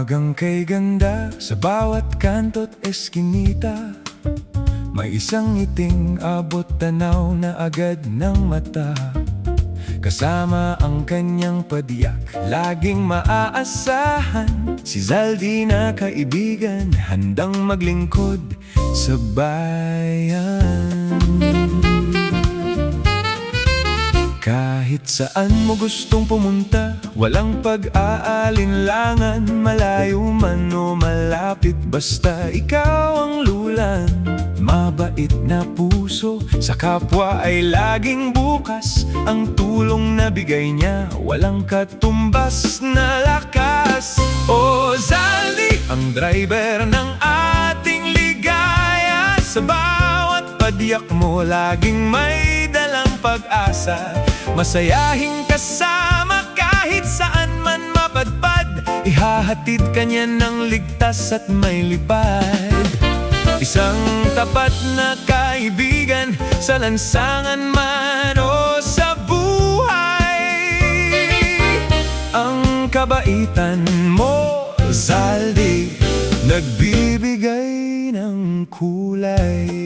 Umagang kay ganda sa bawat kanto't eskinita. May isang ngiting abot tanaw na agad ng mata. Kasama ang kanyang padiyak, laging maaasahan. Si Zaldi na kaibigan, handang maglingkod sa bayan. Kahit saan mo gustong pumunta, walang pag-aalinlangan. Malayo man o malapit, basta ikaw ang lulan. Mabait na puso, sa kapwa ay laging bukas. Ang tulong na bigay niya, walang katumbas na lakas. O Zaldi, ang driver ng ating ligaya. Sa bawat padyak mo, laging may dalang pag-asa. Masayahing kasama kahit saan man mapadpad. Ihahatid ka niya ng ligtas at may lipad. Isang tapat na kaibigan, sa lansangan man o sa buhay. Ang kabaitan mo, Zaldi, nagbibigay ng kulay.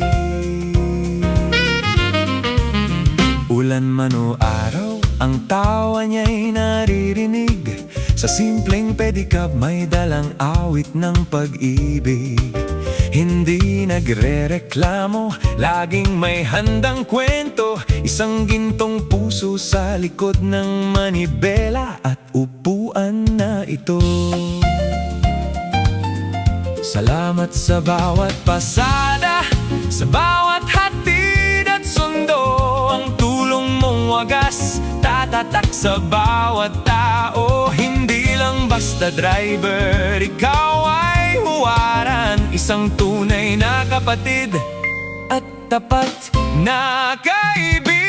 Ulan man o araw, ang tawa niya'y naririnig. Sa simpleng pedicab may dalang awit ng pag-ibig. Hindi nagrereklamo, laging may handang kwento. Isang gintong puso sa likod ng manibela at upuan na ito. Salamat sa bawat pasada, sa bawat hatid at sundo. Ang tulong mong wagas, tatatak sa bawat tao. Hindi lang basta driver, ikaw ay huwaran. Isang tunay na kapatid at tapat na kaibigan.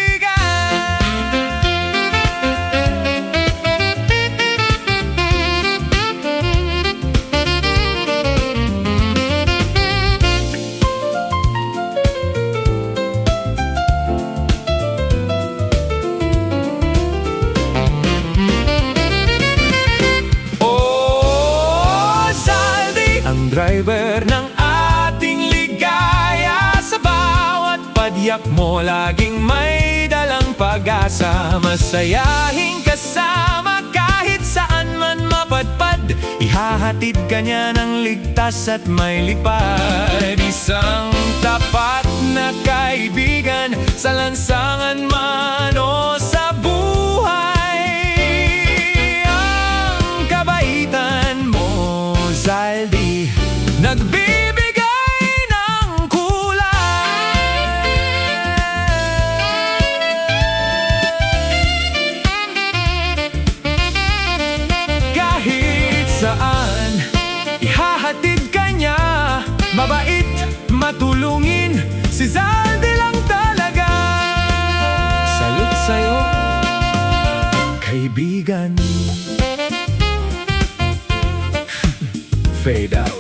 Driver ng ating ligaya. Sa bawat padyak mo, laging may dalang pag-asa. Masayahing kasama kahit saan man mapadpad. Ihahatid ka niya ng ligtas at may lipad. Isang tapat na kaibigan, sa lansangan man o sa buhay. Ang kabaitan mo, Zaldi, nagbibigay ng kulay. Kahit saan, ihahatid ka niya. Mabait, matulungin, si Zaldi lang talaga. Salute sa'yo, kaibigan. Fade out.